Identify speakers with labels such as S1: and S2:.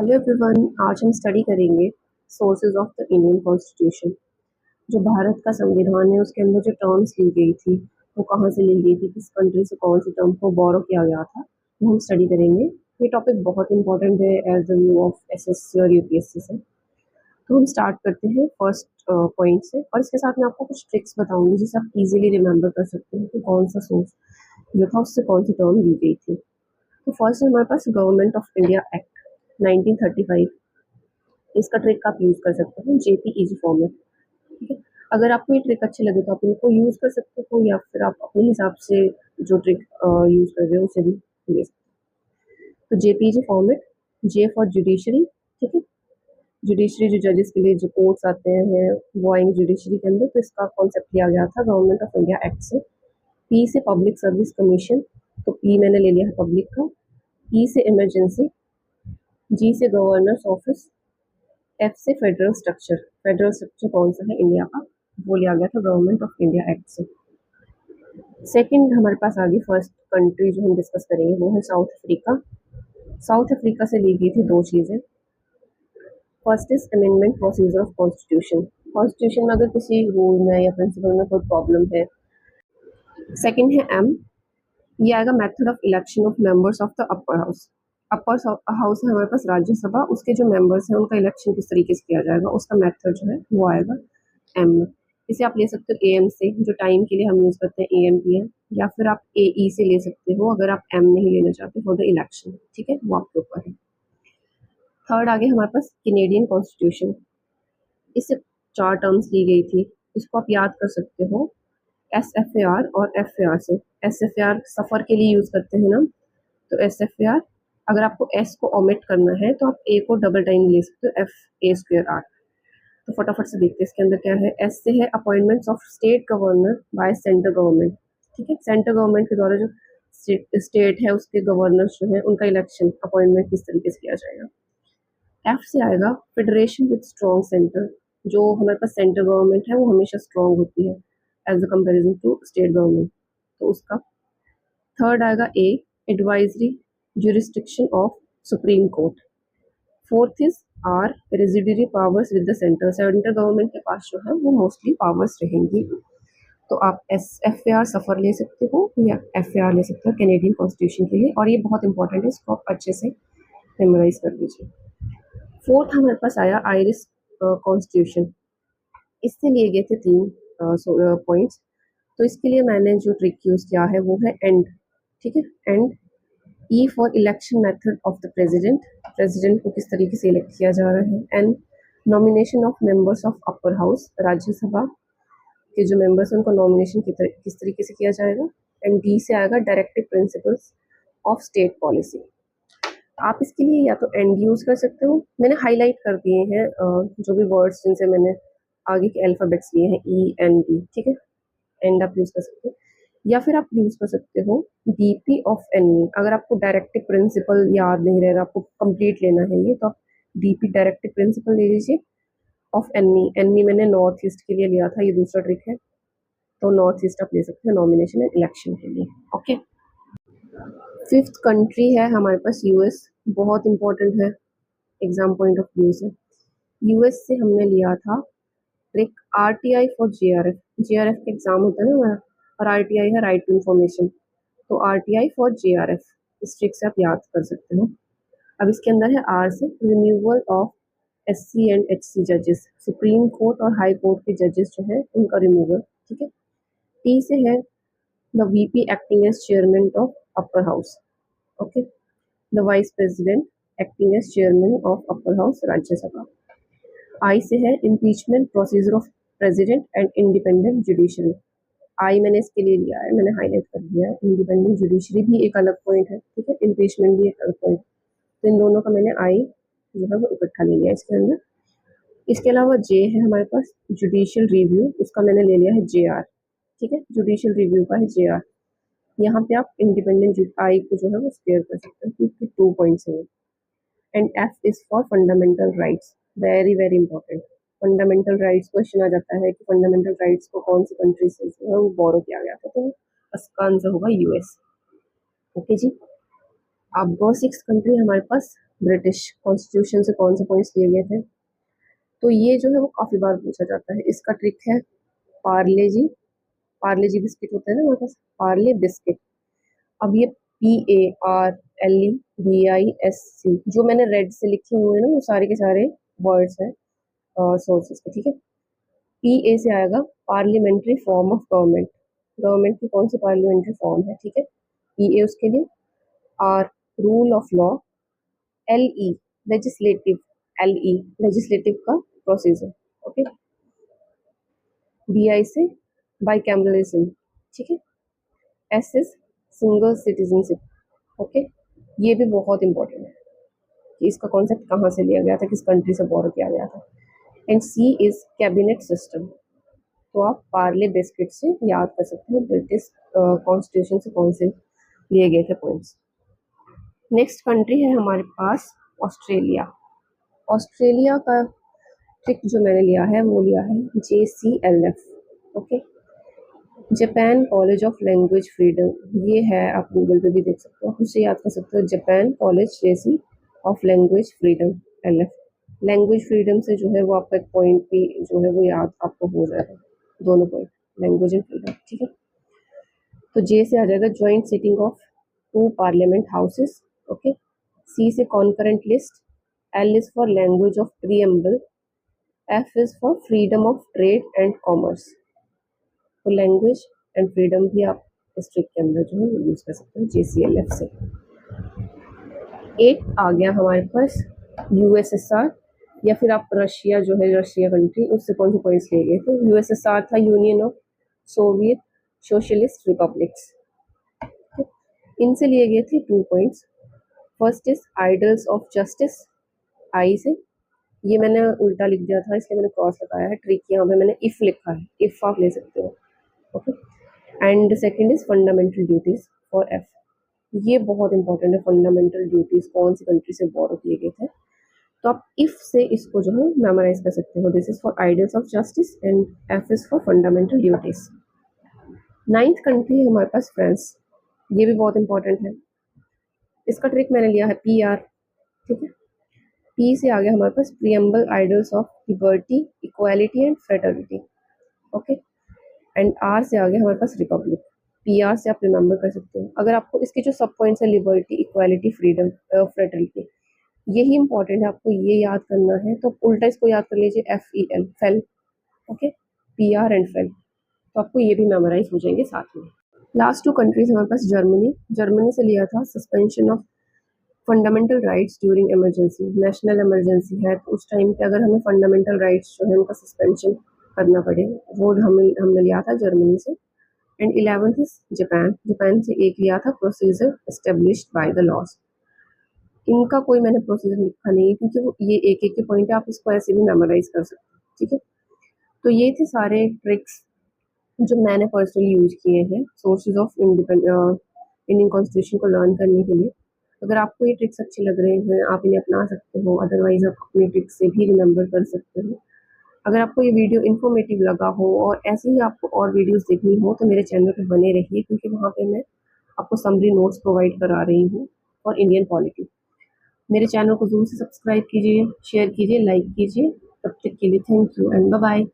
S1: Hello everyone, आज हम study करेंगे sources of the Indian constitution. जो भारत का संविधान है उसके अंदर जो टर्म्स ली गई थी वो कहाँ से ली गई थी, किस कंट्री से कौन सी टर्म को बोरो किया गया था, वो हम स्टडी करेंगे। ये टॉपिक बहुत इंपॉर्टेंट है as the view of SSC और यूपीएससी से। तो हम स्टार्ट करते हैं फर्स्ट पॉइंट से, और इसके साथ मैं आपको कुछ ट्रिक्स बताऊंगी जिससे आप इजीली रिमेंबर कर सकते हैं कि कौन सा सोर्स जो था उससे कौन सी टर्म ली गई थी। तो फर्स्ट है हमारे पास गवर्नमेंट ऑफ इंडिया एक्ट 1935। इसका ट्रिक आप यूज़ कर सकते हो जेपीईजी फॉर्मेट। ठीक है, अगर आपको ये ट्रिक अच्छी लगे तो आप इनको यूज़ कर सकते हो, या फिर आप अपने हिसाब से जो ट्रिक यूज़ कर रहे हो उसे भी ले सकते हो। तो JPEG format, J for judiciary. ठीक है, जुडिशरी जो जजेस के लिए जो कोर्ट्स आते हैं वो आएंगे जुडिशरी के अंदर, तो इसका कॉन्सेप्ट लिया गया था गवर्नमेंट ऑफ इंडिया एक्ट से। पी से पब्लिक सर्विस कमीशन, तो पी मैंने ले लिया है पब्लिक का। ई से इमरजेंसी, जी से गवर्नर्स ऑफिस, एफ से फेडरल स्ट्रक्चर। फेडरल स्ट्रक्चर कौन सा है इंडिया का, वो लिया गया था गवर्नमेंट ऑफ इंडिया एक्ट से। सेकंड हमारे पास आ गई फर्स्ट कंट्री जो हम डिस्कस करेंगे, वो है साउथ अफ्रीका। साउथ अफ्रीका से ली गई थी दो चीज़ें। First is amendment procedure of constitution. Constitution में अगर किसी रूल में या प्रिंसिपल में कोई प्रॉब्लम है। सेकंड है एम, ये आएगा method of election of members of the upper house. Upper house है हमारे पास राज्यसभा, उसके जो मेंबर्स हैं उनका इलेक्शन किस तरीके से किया जाएगा, उसका मेथड जो है वो आएगा एम में। इसे आप ले सकते हो एएम से, जो टाइम के लिए हम यूज़ करते हैं एएम पीएम, या फिर आप एई से ले सकते हो अगर आप एम नहीं लेना चाहते फॉर द इलेक्शन। ठीक है, वो आपके ऊपर है। थर्ड आगे हमारे पास कैनेडियन कॉन्स्टिट्यूशन। इससे 4 टर्म्स ली गई थी, इसको आप याद कर सकते हो एस एफ ए आर और एफ ए आर से। एस एफ ए आर सफ़र के लिए यूज़ करते हैं ना, तो एस एफ ए आर। अगर आपको एस को ओमिट करना है तो आप ए को डबल टाइम ले सकते हो, एफ ए स्क्वेयर आर। तो फटाफट से देखते हैं इसके अंदर क्या है। एस से है appointments of state governor by central government. ठीक है, सेंट्रल गवर्नमेंट के द्वारा जो स्टेट है उसके गवर्नर्स जो है उनका इलेक्शन अपॉइंटमेंट किस तरीके से किया जाएगा। एफ से आएगा फेडरेशन विद स्ट्रॉन्ग सेंटर। जो हमारे पास सेंट्रल गवर्नमेंट है वो हमेशा स्ट्रॉन्ग होती है as a comparison to state government, तो उसका। थर्ड आएगा A, advisory jurisdiction of Supreme Court. Fourth is R, residuary powers with the centre. Central government के पास जो है वो मोस्टली पावर्स रहेंगी। तो आप एस एफ ए आर सफ़र ले सकते हो या एफ ए आर ले सकते हो कैनेडियन कॉन्स्टिट्यूशन के लिए, और ये बहुत इंपॉर्टेंट है, इसको आप अच्छे से मेमोराइज कर लीजिए। फोर्थ हमारे पास आया आयरिश कॉन्स्टिट्यूशन। इससे लिए गए थे 3 पॉइंट्स। तो इसके लिए मैंने जो ट्रिक यूज़ किया है वो है एंड। ठीक है, and. E for election method of the president, president को किस तरीके से इलेक्ट किया जा रहा है। And nomination of members of upper house, Rajya Sabha के जो मेंबर्स हैं उनको नॉमिनेशन किस तरीके से किया जाएगा। एंड डी से आएगा directive principles of state policy. आप इसके लिए या तो एंड यूज़ कर सकते हो, मैंने हाईलाइट कर दिए हैं जो भी वर्ड्स जिनसे मैंने आगे के अल्फ़ाबेट्स लिए हैं ई एन डी। ठीक है, एंड आप यूज़ कर सकते हो, या फिर आप यूज़ कर सकते हो डीपी ऑफ एनई। अगर आपको डायरेक्टिव प्रिंसिपल याद नहीं रहेगा, आपको कंप्लीट लेना है ये, तो आप डीपी डायरेक्टिव प्रिंसिपल ले लीजिए ऑफ एनई। एनई मैंने नॉर्थ ईस्ट के लिए लिया था, ये दूसरा ट्रिक है, तो नॉर्थ ईस्ट आप ले सकते हैं नॉमिनेशन एंड इलेक्शन के लिए। ओके, फिफ्थ कंट्री है हमारे पास यूएस। बहुत इंपॉर्टेंट है एग्जाम पॉइंट ऑफ व्यू से। यूएस से हमने लिया था trick RTI for JRF. JRF का एग्जाम होता है ना हमारा, और आरटीआई है राइट टू इन्फॉर्मेशन, तो आरटीआई फॉर जेआरएफ इस ट्रिक से आप याद कर सकते हो। अब इसके अंदर है आर से renewal of SC and HC जजेस, सुप्रीम कोर्ट और हाई कोर्ट के जजेस जो है उनका रिमूवल। ठीक है, टी से है the VP acting as chairman of upper house. Okay, the vice president acting as chairman of upper house Rajya Sabha. I से है impeachment procedure of president and independent judiciary. I मैंने इसके लिए लिया है, मैंने हाईलाइट कर दिया है। इंडिपेंडेंट जुडिशरी भी एक अलग पॉइंट है, ठीक है, इम्पीचमेंट भी एक अलग पॉइंट, तो इन दोनों का मैंने आई जो है वो इकट्ठा ले लिया इसके अंदर। इसके अलावा जे है हमारे पास जुडिशियल रिव्यू, उसका मैंने ले लिया है जे आर। ठीक है, जुडिशियल रिव्यू का है जे आर। यहाँ पे आप इंडिपेंडेंट आई को जो है वो स्पेयर कर सकते हैं क्योंकि 2 पॉइंट्स हैं। And F is for fundamental rights, very very important. Fundamental rights question आ जाता है कि फंडामेंटल राइट्स को कौन सी कंट्री से जो है वो बोरो किया गया था, तो इसका आंसर होगा यूएस। ओके जी, अब 6 कंट्री हमारे पास ब्रिटिश कॉन्स्टिट्यूशन से कौन से पॉइंट्स लिए गए थे। तो ये जो है वो काफ़ी बार पूछा जाता है। इसका ट्रिक है पार्ले जी। पार्ले जी बिस्किट होते हैं ना हमारे पास, पार्ले बिस्किट। अब ये PARLEBISC जो मैंने रेड से लिखे हुए हैं ना, वो सारे के सारे वर्ड्स हैं सोर्सेस के, ठीक है। PA से आएगा parliamentary form of government. Government की कौन सी पार्लियामेंट्री फॉर्म है, ठीक है। PA उसके लिए। R rule of law. LE legislative. LE legislative का प्रोसीजर, ओके। BI से बाइकैमरलिज्म, ठीक है। S is single citizenship, okay. ये भी बहुत इंपॉर्टेंट है कि इसका कॉन्सेप्ट कहाँ से लिया गया था, किस कंट्री से बोरो किया गया था। And C is cabinet system. तो आप पार्ले बिस्किट से याद कर सकते हैं ब्रिटिश कॉन्स्टिट्यूशन से कौन से लिए गए थे पॉइंट्स। नेक्स्ट कंट्री है हमारे पास ऑस्ट्रेलिया। ऑस्ट्रेलिया का ट्रिक जो मैंने लिया है वो लिया है JCLF, okay. Japan college of language freedom, ये है, आप गूगल पे भी देख सकते हो, उससे याद कर सकते हो Japan college JC of language freedom LF। Language freedom से जो है वो आपका एक पॉइंट भी जो है वो याद आपको हो जाएगा, दोनों पॉइंट, लैंग्वेज एंड फ्रीडम, ठीक है। तो J से आ जाएगा joint sitting of 2 parliament houses, okay. C से concurrent list. L is for language of preamble. F is for freedom of trade and commerce. तो लैंग्वेज एंड फ्रीडम भी आप इस ट्रिक के अंदर जो है यूज कर सकते हैं JCLF से। 8 आ गया हमारे पास USSR, या फिर आप रशिया जो है, रशिया कंट्री, उससे कौन से पॉइंट्स लिए गए थे। USSR था Union of Soviet Socialist Republics. इनसे लिए गए थे 2 points. First is ideals of justice, I से। ये मैंने उल्टा लिख दिया था इसलिए मैंने क्रॉस लगाया है, ट्रिक यहाँ पे मैंने इफ लिखा है, इफ आप ले सकते हो, okay. And second is fundamental duties for F। ये बहुत इंपॉर्टेंट है, फंडामेंटल ड्यूटीज कौन सी कंट्री से बोरो किए गए थे। तो आप इफ से इसको जो है मेमोराइज कर सकते हो। This is for ideals of justice and F is for fundamental duties. 9th country है हमारे पास फ्रांस, ये भी बहुत इंपॉर्टेंट है। इसका ट्रिक मैंने लिया है PR, ठीक है। P से आ गया हमारे पास preamble ideals of liberty equality and fraternity, okay. And R से आ गया हमारे पास रिपब्लिक। PR से आप रिमेंबर कर सकते हो। अगर आपको इसके जो सब पॉइंट्स है लिबर्टी इक्वालिटी फ्रीडम फ्रेटर्निटी, यही इंपॉर्टेंट है, आपको ये याद करना है। तो उल्टा इसको याद कर लीजिए FEL fail, okay. PR and fail, तो आपको ये भी मेमोराइज हो जाएंगे साथ में। लास्ट 2 कंट्रीज हमारे पास जर्मनी। जर्मनी से लिया था suspension of fundamental rights during emergency. National emergency है तो उस टाइम पे अगर हमें फंडामेंटल राइट्स जो है उनका सस्पेंशन करना पड़े, वो हमने लिया था जर्मनी से। And 11th is Japan. Japan से एक लिया था procedure established by the laws. इनका कोई मैंने प्रोसीजर लिखा नहीं है क्योंकि वो ये एक एक के पॉइंट है, आप इसको ऐसे भी मेमोराइज कर सकते हैं, ठीक है। तो ये थे सारे ट्रिक्स जो मैंने पर्सनली यूज किए हैं सोर्सेज ऑफ इंडियन कॉन्स्टिट्यूशन को लर्न करने के लिए। अगर आपको ये ट्रिक्स अच्छे लग रहे हैं आप इन्हें अपना सकते हो, अदरवाइज आप अपने ट्रिक्स से भी रिमेंबर कर सकते हो। अगर आपको ये वीडियो इन्फॉर्मेटिव लगा हो और ऐसे ही आपको और वीडियोस देखनी हो तो मेरे चैनल पर बने रहिए, क्योंकि वहाँ पे मैं आपको समरी नोट्स प्रोवाइड करा रही हूँ फॉर इंडियन पॉलिटी। मेरे चैनल को ज़रूर से सब्सक्राइब कीजिए, शेयर कीजिए, लाइक कीजिए। तब तक के लिए thank you and bye bye.